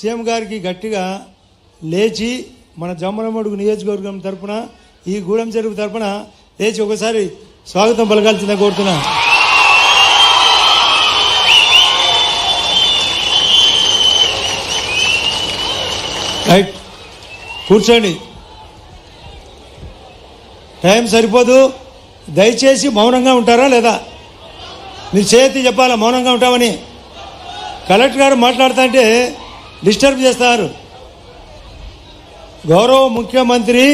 CM గారికి గట్టిగా లేచి మన జమ్మలమడుగు నియోజకవర్గం తరఫున ఈ గూడెం చెరువు తరఫున లేచి ఒకసారి స్వాగతం పలకాల్సిందే కోరుతున్నా. రైట్, కూర్చోండి. టైం సరిపోదు, దయచేసి మౌనంగా ఉంటారా లేదా? మీరు చేతి చెప్పాలా మౌనంగా ఉంటామని. కలెక్టర్ గారు మాట్లాడుతుంటే డిస్టర్బ్ చేస్తారు. గౌరవ ముఖ్యమంత్రి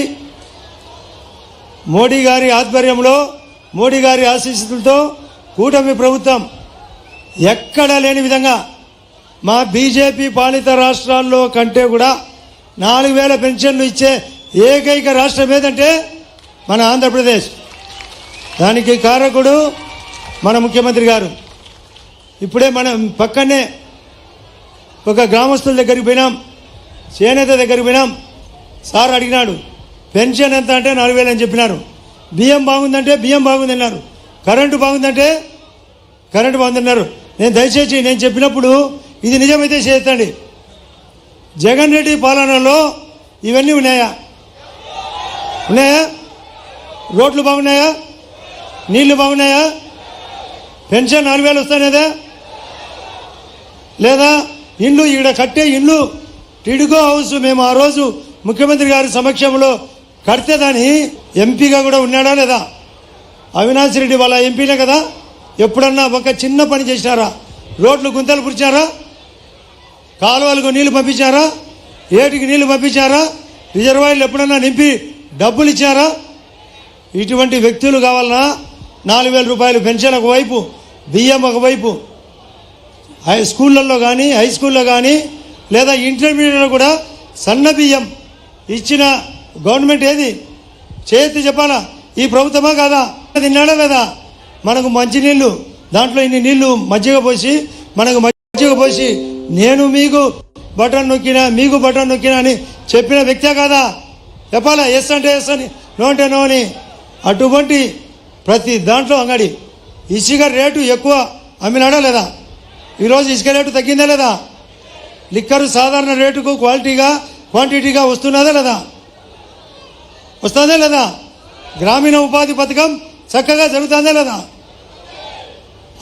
మోడీ గారి ఆధ్వర్యంలో, మోడీ గారి ఆశీస్సులతో కూటమి ప్రభుత్వం ఎక్కడా లేని విధంగా మా బీజేపీ పాలిత రాష్ట్రాల్లో కంటే కూడా 4000 పెన్షన్లు ఇచ్చే ఏకైక రాష్ట్రం ఏదంటే మన ఆంధ్రప్రదేశ్. దానికి కారకుడు మన ముఖ్యమంత్రి గారు. ఇప్పుడే మనం పక్కనే ఒక గ్రామస్తుల దగ్గరికి పోయినాం, చేనేత దగ్గరికి పోయినాం. సార్ అడిగినాడు పెన్షన్ ఎంత అంటే 4000 అని చెప్పినారు. బియ్యం బాగుందంటే బియ్యం బాగుందన్నారు. కరెంటు బాగుందంటే కరెంటు బాగుందన్నారు. దయచేసి నేను చెప్పినప్పుడు ఇది నిజమైతే చేస్తండి. జగన్ రెడ్డి పాలనలో ఇవన్నీ ఉన్నాయా? ఉన్నాయా? రోడ్లు బాగున్నాయా? నీళ్లు బాగున్నాయా? పెన్షన్ 4000 వస్తానేదా లేదా? ఇండ్లు ఇక్కడ కట్టే ఇండ్లు టిడ్కో హౌస్ మేము ఆ రోజు ముఖ్యమంత్రి గారి సమక్షంలో కడితే దాని ఎంపీగా కూడా ఉన్నాడా లేదా? అవినాష్ రెడ్డి వాళ్ళ ఎంపీనే కదా. ఎప్పుడన్నా ఒక చిన్న పని చేసినారా? రోడ్లు గుంతలు పుడిచారా? కాలువలకు నీళ్లు పంపించారా? ఏటికి నీళ్లు పంపించారా? రిజర్వాయర్లు ఎప్పుడన్నా నింపి డబ్బులు ఇచ్చారా? ఇటువంటి వ్యక్తులు కావాలన్నా 4000 రూపాయలు పెన్షన్ ఒకవైపు, బియ్యం ఒకవైపు, స్కూళ్ళల్లో కానీ హై స్కూల్లో కానీ లేదా ఇంటర్మీడియట్లో కూడా సన్న బియ్యం ఇచ్చిన గవర్నమెంట్ ఏది? చేతి చెప్పాలా? ఈ ప్రభుత్వమా కాదా? తిన్నాడా లేదా? మనకు మంచినీళ్ళు దాంట్లో ఇన్ని నీళ్లు మజ్జిగ పోసి, మనకు మజ్జిగ పోసి నేను మీకు బటన్ నొక్కినా మీకు బటన్ నొక్కినా అని చెప్పిన వ్యక్తే కాదా? చెప్పాలా? ఎస్ అంటే ఎస్ అని, నో అంటే నో అని. అటువంటి ప్రతి దాంట్లో అంగడి ఇసుక రేటు ఎక్కువ అమ్మినాడా లేదా? ఈరోజు ఇసుక రేటు తగ్గిందా లేదా? లిక్కరు సాధారణ రేటుకు క్వాంటిటీగా వస్తున్నదా లేదా? వస్తుందా లేదా? గ్రామీణ ఉపాధి పథకం చక్కగా జరుగుతుందా లేదా?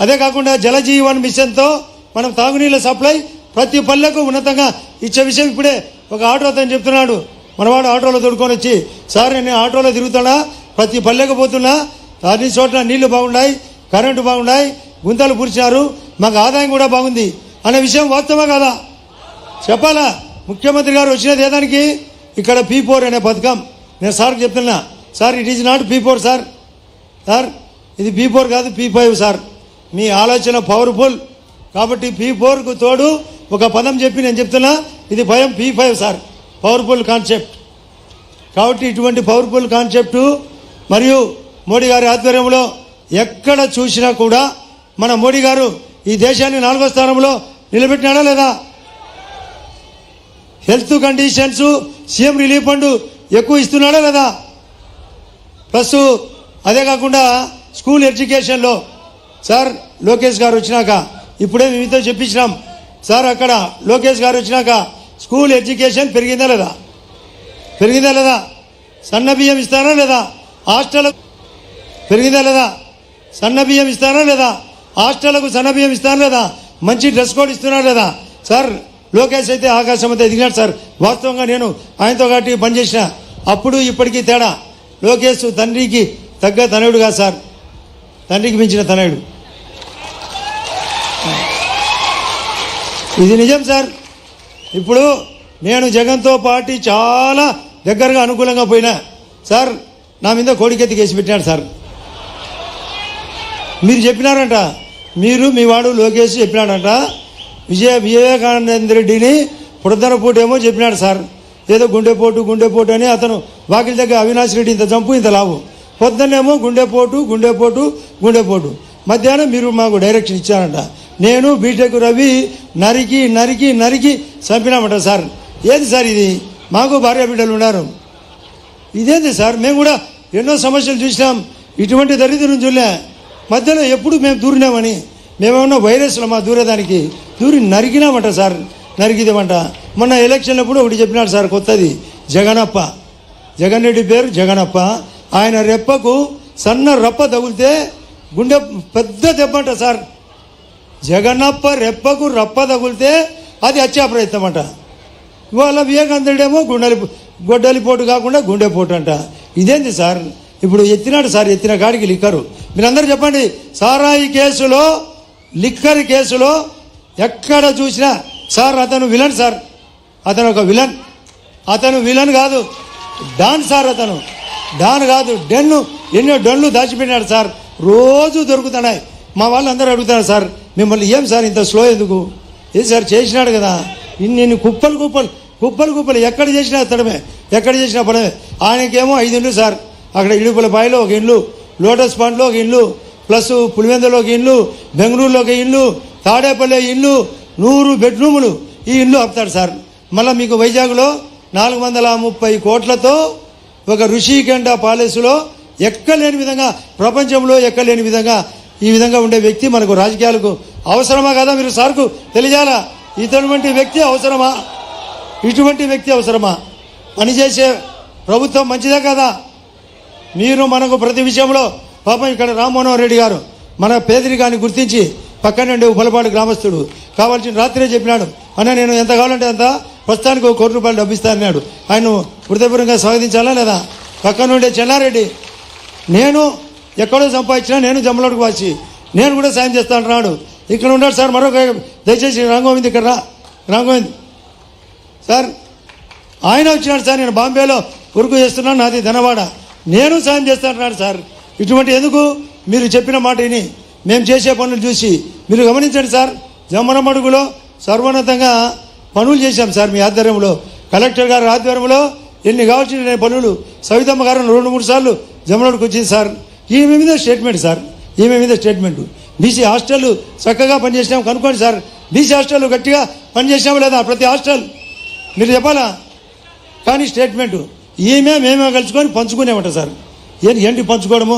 అదే కాకుండా జలజీవన్ మిషన్తో మనం తాగునీళ్ళ సప్లై ప్రతి పల్లెకు ఉన్నతంగా ఇచ్చే విషయం ఇప్పుడే ఒక ఆటో అతను చెప్తున్నాడు. మనవాడు ఆటోలో తోడుకొని వచ్చి, సార్ నేను ఆటోలో తిరుగుతున్నా, ప్రతి పల్లెకు పోతున్నా, అన్ని చోట్ల నీళ్లు బాగున్నాయి, కరెంటు బాగున్నాయి, గుంతలు పూడ్చినారు, మాకు ఆదాయం కూడా బాగుంది అనే విషయం వాస్తవమా కాదా? చెప్పాలా? ముఖ్యమంత్రి గారు వచ్చినది ఏదానికి? ఇక్కడ P4 అనే పథకం. నేను సార్కి చెప్తున్నా, sir it is not P4 sir. Sir ఇది P4 కాదు, P5 సార్. మీ ఆలోచన పవర్ఫుల్ కాబట్టి P4కు తోడు ఒక పదం చెప్పి నేను చెప్తున్నా, ఇది భయం P5 సార్. Powerful concept. కాబట్టి ఇటువంటి పవర్ఫుల్ కాన్సెప్టు మరియు మోడీ గారి ఆధ్వర్యంలో ఎక్కడ చూసినా కూడా మన మోడీ గారు ఈ దేశాన్ని 4వ స్థానంలో నిలబెట్టినాడా లేదా? Health conditions CM relief fund ఎక్కువ ఇస్తున్నాడా లేదా? ప్లస్ అదే కాకుండా స్కూల్ ఎడ్యుకేషన్లో సార్ లోకేష్ గారు వచ్చినాక ఇప్పుడే మీతో చెప్పించినాం సార్, అక్కడ లోకేష్ గారు వచ్చినాక స్కూల్ ఎడ్యుకేషన్ పెరిగిందా లేదా? పెరిగిందా లేదా? సన్న బియ్యం ఇస్తారా లేదా? హాస్టల్ పెరిగిందా లేదా? సన్న బియ్యం ఇస్తారా లేదా? హాస్టళ్లకు సన్న బియ్యం ఇస్తారా లేదా? మంచి డ్రెస్ కోడ్ ఇస్తున్నారా లేదా? సార్ లోకేష్ అయితే ఆకాశం అంతా ఎదిగినాడు సార్. వాస్తవంగా నేను ఆయనతో కాబట్టి పనిచేసిన, అప్పుడు ఇప్పటికీ తేడా. లోకేష్ తండ్రికి తగ్గ తనయుడు కాదు సార్, తండ్రికి మించిన తనయుడు. ఇది నిజం సార్. ఇప్పుడు నేను జగన్తో పార్టీ చాలా దగ్గరగా అనుకూలంగా పోయినా సార్, నా మీద కోడికెత్తి కేసు పెట్టినాడు సార్. మీరు చెప్పినారంట, మీరు మీ వాడు లోకేష్ చెప్పినాడంట వివేకానంద రెడ్డిని పుడద్దనపోటేమో చెప్పినాడు సార్. ఏదో గుండెపోటు అని అతను వాకిలి దగ్గర అవినాష్ రెడ్డి ఇంత జంపు ఇంత లావు, పొద్దున్నేమో గుండెపోటు, మధ్యాహ్నం మీరు మాకు డైరెక్షన్ ఇచ్చారంట. నేను బీటెక్ రవి నరికి చంపినామంట సార్. ఏది సార్ ఇది? మాకు భార్య బిడ్డలు ఉన్నారు, ఇదేంది సార్? మేము కూడా ఎన్నో సమస్యలు చూసినాం, ఇటువంటి దరిద్రం చూడలే. మధ్యలో ఎప్పుడు మేము దూరినామని మేమేమన్నా వైరస్లో మా దూరేదానికి దూరి నరికినామట సార్. నరికిదేమంట. మొన్న ఎలక్షన్లప్పుడు ఒకటి చెప్పినాడు సార్ కొత్తది, జగనప్ప, జగన్ రెడ్డి పేరు జగనప్ప. ఆయన రెప్పకు సన్న రప్ప తగిలితే గుండె పెద్ద దెబ్బంట సార్. జగనప్ప రెప్పకు రప్ప తగిలితే అది హత్యా ప్రయత్నం అంట. ఇవాళ వివేకానందుడేమో గొడ్డలిపోటు కాకుండా గుండెపోటు అంట. ఇదేంటి సార్? ఇప్పుడు ఎత్తినాడు సార్, ఎత్తిన కాడికి లిక్కరు. మీరందరూ చెప్పండి, సారాయి కేసులో, లిక్కర్ కేసులో ఎక్కడ చూసినా సార్ అతను విలన్ సార్, అతను ఒక విలన్. అతను విలన్ కాదు, డాన్ సార్. అతను డాన్ కాదు, డెన్ను. ఎన్నో డన్లు దాచిపెట్టినాడు సార్, రోజు దొరుకుతున్నాయి. మా వాళ్ళు అందరూ అడుగుతున్నారు సార్, మిమ్మల్ని ఏం సార్ ఇంత స్లో ఎందుకు? ఏది సార్ చేసినాడు కదా, ఇన్ని కుప్పలు కుప్పలు కుప్పలు కుప్పలు ఎక్కడ చేసినా తడమే, ఎక్కడ చేసినా పడమే. ఆయనకేమో 5 ఇళ్ళు సార్, అక్కడ ఇడుపులపాయలో ఒక ఇల్లు, లోటస్ పాండ్లో ఒక ఇల్లు, ప్లస్ పులివెందులో ఒక ఇల్లు, బెంగళూరులో ఒక ఇల్లు, తాడేపల్లి ఇల్లు, 100 బెడ్రూములు ఈ ఇల్లు ఆపుతాడు సార్. మళ్ళీ మీకు వైజాగ్లో 430 కోట్లతో ఒక ఋషికొండ ప్యాలెస్లో ఎక్కలేని విధంగా, ప్రపంచంలో ఎక్కలేని విధంగా ఈ విధంగా ఉండే వ్యక్తి మనకు రాజకీయాలకు అవసరమా కదా? మీరు సార్కు తెలియాలా, ఇటువంటి వ్యక్తి అవసరమా, ఇటువంటి వ్యక్తి అవసరమా? పనిచేసే ప్రభుత్వం మంచిదే కదా? మీరు మనకు ప్రతి విషయంలో పాపం ఇక్కడ రామ్మోహన్ రెడ్డి గారు మన పేదరికాన్ని గుర్తించి పక్కనండి ఉప్పలపాడు గ్రామస్తుడు కావాల్సిన రాత్రే చెప్పినాడు, అన్న నేను ఎంత కావాలంటే అంత ప్రస్తుతానికి 1 కోటి రూపాయలు డబ్బిస్తా అన్నాడు. ఆయన హృదయపూర్వకంగా స్వాగతించాలా లేదా? పక్కనుండే చెన్నారెడ్డి, నేను ఎక్కడో సంపాదించినా నేను జమ్మలోడికి వచ్చి నేను కూడా సాయం చేస్తా అంటున్నాడు. ఇక్కడ ఉన్నాడు సార్ మరొక, దయచేసి రాంగోవింద్ ఇక్కడ రా. రాంగోవింద్ సార్ ఆయన వచ్చినాడు సార్, నేను బాంబేలో వర్క్ చేస్తున్నాను, నాది ధనవాడ, నేను సాయం చేస్తా అంటున్నాడు సార్. ఇటువంటి ఎందుకు? మీరు చెప్పిన మాట విని మేము చేసే పనులు చూసి మీరు గమనించండి సార్. జమ్మనమడుగులో సర్వోన్నతంగా పనులు చేశాం సార్ మీ ఆధ్వర్యంలో, కలెక్టర్ గారి ఆధ్వర్యంలో ఎన్ని కావాల్సిన పనులు. సవితమ్మ గారు 2-3 సార్లు జమ్మనోడికి వచ్చింది సార్. ఈమె మీద స్టేట్మెంట్ సార్, ఈమె మీద స్టేట్మెంట్. బీసీ హాస్టల్ చక్కగా పనిచేసినాం కనుక్కోండి సార్. బీసీ హాస్టల్ గట్టిగా పనిచేసినాము లేదా? ప్రతి హాస్టల్ మీరు చెప్పాలా? కానీ స్టేట్మెంటు ఈమె మేమే కలుసుకొని పంచుకునేమంట సార్. ఏంటి పంచుకోవడము?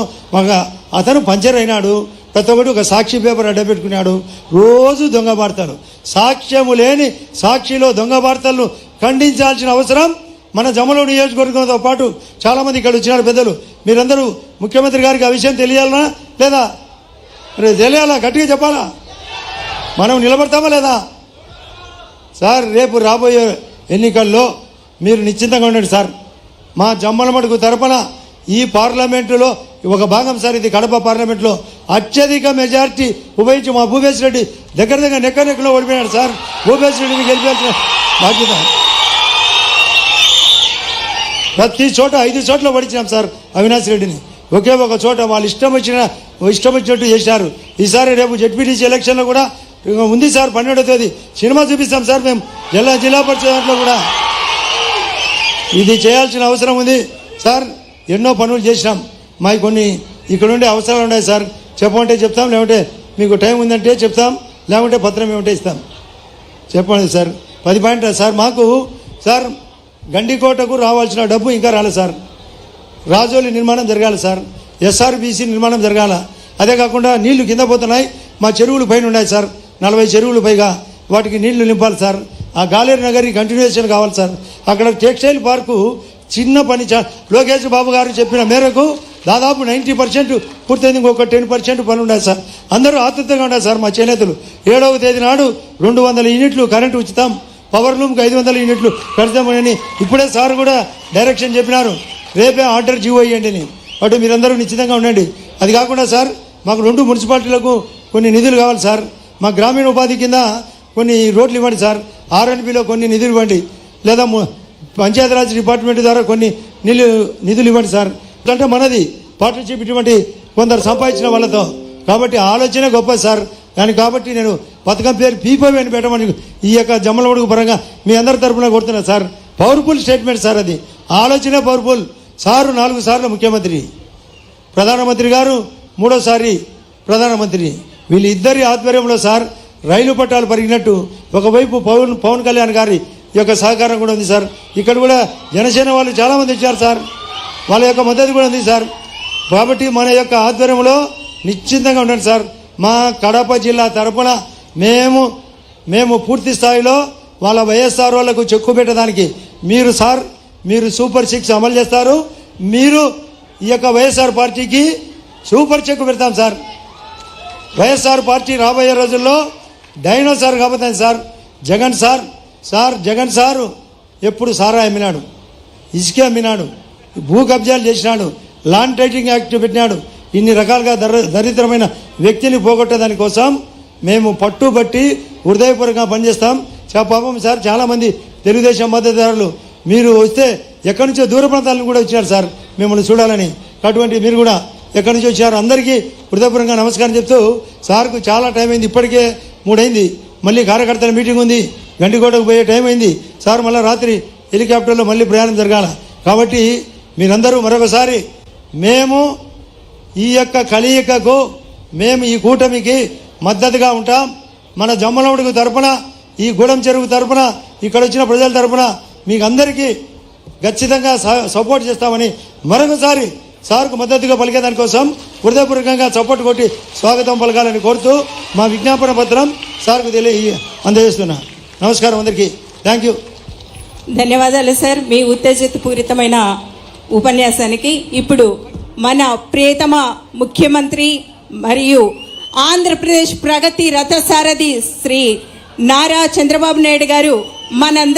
అతను పంచర్ అయినాడు, ప్రతి ఒక్కటి ఒక సాక్షి పేపర్ అడ్డపెట్టుకున్నాడు, రోజు దొంగ వార్తలు. సాక్ష్యము లేని సాక్షిలో దొంగ వార్తలను ఖండించాల్సిన అవసరం మన జమ్మలమడుగు నియోజకవర్గంతో పాటు చాలామంది ఇక్కడ వచ్చినారు పెద్దలు. మీరందరూ ముఖ్యమంత్రి గారికి ఆ విషయం తెలియాలనా లేదా? మరి తెలియాలా? గట్టిగా చెప్పాలా? మనం నిలబడతామా లేదా? సార్ రేపు రాబోయే ఎన్నికల్లో మీరు నిశ్చింతంగా ఉండండి సార్. మా జమ్మలమడుగు తరపున ఈ పార్లమెంటులో ఒక భాగం సార్, ఇది కడప పార్లమెంట్లో అత్యధిక మెజార్టీ ఉపయోగించి మా భూపేశ్ రెడ్డి దగ్గర నెక్కలో ఓడిపోయినాడు సార్. భూపేశ్ రెడ్డిని గెలిపించిన బాధ్యత ప్రతి చోట 5 చోట్ల పడిచినాం సార్ అవినాష్ రెడ్డిని. ఒకే ఒక చోట వాళ్ళు ఇష్టం వచ్చినట్టు చేశారు. ఈసారి రేపు జెడ్పీటీసీ ఎలక్షన్లో కూడా ఉంది సార్, 12వ తేదీ సినిమా చూపిస్తాం సార్ మేము జిల్లా పరిషత్ దాంట్లో కూడా. ఇది చేయాల్సిన అవసరం ఉంది సార్. ఎన్నో పనులు చేసినాం, మాకు కొన్ని ఇక్కడ ఉండే అవసరాలు ఉన్నాయి సార్. చెప్పమంటే చెప్తాం, లేకుంటే మీకు టైం ఉందంటే చెప్తాం, లేకుంటే పత్రం ఏమంటే ఇస్తాం. చెప్పండి సార్. 10 పాయింట్లు సార్. మాకు సార్ గండికోటకు రావాల్సిన డబ్బు ఇంకా రాలేదు సార్. రాజోలి నిర్మాణం జరగాలి సార్, ఎస్ఆర్బీసీ నిర్మాణం జరగాల. అదే కాకుండా నీళ్లు కింద పోతున్నాయి, మా చెరువులు పైన ఉన్నాయి సార్, 40 చెరువులు పైగా, వాటికి నీళ్లు నింపాలి సార్. ఆ గాలేరు నగరి కంటిన్యూషన్ కావాలి సార్. అక్కడ టెక్స్టైల్ పార్కు చిన్న పని లోకేష్ బాబు గారు చెప్పిన మేరకు దాదాపు 90% పూర్తయింది, ఇంకొక 10% పని ఉన్నాయి సార్. అందరూ ఆతృతంగా ఉన్నారు సార్ మా చేనేతలు. 7వ తేదీ నాడు 200 యూనిట్లు కరెంటు ఉచితం, పవర్ లూమ్కి 500 యూనిట్లు కడతామని ఇప్పుడే సార్ కూడా డైరెక్షన్ చెప్పినారు. రేపే ఆర్డర్ జీవో ఇవ్వండి అని. అటు మీరందరూ నిశ్చితంగా ఉండండి. అది కాకుండా సార్ మాకు 2 మున్సిపాలిటీలకు కొన్ని నిధులు కావాలి సార్. మా గ్రామీణ ఉపాధి కింద కొన్ని రోడ్లు ఇవ్వండి సార్, ఆర్ఎన్బిలో కొన్ని నిధులు ఇవ్వండి, లేదా పంచాయతీరాజ్ డిపార్ట్మెంట్ ద్వారా కొన్ని నిధులు ఇవ్వండి సార్. అంటే మనది పార్ట్నర్షిప్ ఇటువంటి కొందరు సంపాదించిన వాళ్ళతో, కాబట్టి ఆలోచన గొప్ప సార్. కానీ కాబట్టి నేను పథకం పేరు పీపీవి అని పెట్టమని ఈ యొక్క జమ్మలమడుగు పరంగా మీ అందరి తరఫున కొడుతున్నా సార్. పవర్ఫుల్ స్టేట్మెంట్ సార్, అది ఆలోచనే పవర్ఫుల్. సారు 4 సార్లు ముఖ్యమంత్రి, ప్రధానమంత్రి గారు 3వసారి ప్రధానమంత్రి. వీళ్ళిద్దరి ఆధ్వర్యంలో సార్ రైలు పట్టాలు పరిగినట్టు ఒకవైపు పవన్ కళ్యాణ్ గారి యొక్క సహకారం కూడా ఉంది సార్. ఇక్కడ కూడా జనసేన వాళ్ళు చాలామంది ఇచ్చారు సార్, వాళ్ళ యొక్క మద్దతు కూడా ఉంది సార్. కాబట్టి మన యొక్క ఆధ్వర్యంలో నిశ్చింతంగా ఉండండి సార్. మా కడప జిల్లా తరపున మేము పూర్తి స్థాయిలో వాళ్ళ వైఎస్ఆర్ వాళ్ళకు చెక్కు పెట్టడానికి మీరు సార్ మీరు సూపర్ 6 అమలు చేస్తారు. మీరు ఈ యొక్క వైఎస్ఆర్ పార్టీకి సూపర్ చెక్కు పెడతాం సార్. వైఎస్ఆర్ పార్టీ రాబోయే రోజుల్లో డైనోసార్ కాబోతుంది సార్. జగన్ సారు ఎప్పుడు సారా అమ్మినాడు, ఇసుక అమ్మినాడు, భూ కబ్జాలు చేసినాడు, ల్యాండ్ టైటింగ్ యాక్ట్ పెట్టినాడు. ఇన్ని రకాలుగా దరిద్రమైన వ్యక్తిని పోగొట్టేదాని కోసం మేము పట్టుబట్టి హృదయపూర్వకంగా పనిచేస్తాం. పాపం సార్ చాలామంది తెలుగుదేశం మద్దతుదారులు మీరు వస్తే ఎక్కడి నుంచో దూర ప్రాంతాలను కూడా వచ్చినారు సార్ మిమ్మల్ని చూడాలని. అటువంటి మీరు కూడా ఎక్కడి నుంచి వచ్చారు అందరికీ హృదయపూర్వకంగా నమస్కారం చెప్తూ సార్కు చాలా టైం అయింది, ఇప్పటికే 3 అయింది. మళ్ళీ కార్యకర్తల మీటింగ్ ఉంది, గండికోటకు పోయే టైం అయింది సార్. మళ్ళీ రాత్రి హెలికాప్టర్లో మళ్ళీ ప్రయాణం జరగాల. కాబట్టి మీరందరూ మరొకసారి మేము ఈ యొక్క కలయికకు మేము ఈ కూటమికి మద్దతుగా ఉంటాం. మన జమ్మలమడుగు తరపున ఈ గూడెం చెరువు తరపున ఇక్కడ వచ్చిన ప్రజల తరపున మీకు అందరికీ ఖచ్చితంగా సపోర్ట్ చేస్తామని మరొకసారి సార్కు మద్దతుగా పలికేదాని కోసం హృదయపూర్వకంగా చప్పట్లు కొట్టి స్వాగతం పలకాలని కోరుతూ మా విజ్ఞాపన పత్రం సార్కు అందజేస్తున్నా. నమస్కారం అందరికీ. Thank you. ధన్యవాదాలు సార్ మీ ఉత్తేజపూరితమైన ఉపన్యాసానికి. ఇప్పుడు మన ప్రియతమ ముఖ్యమంత్రి మరియు ఆంధ్రప్రదేశ్ ప్రగతి రథసారథి శ్రీ నారా చంద్రబాబు నాయుడు గారు మనందరి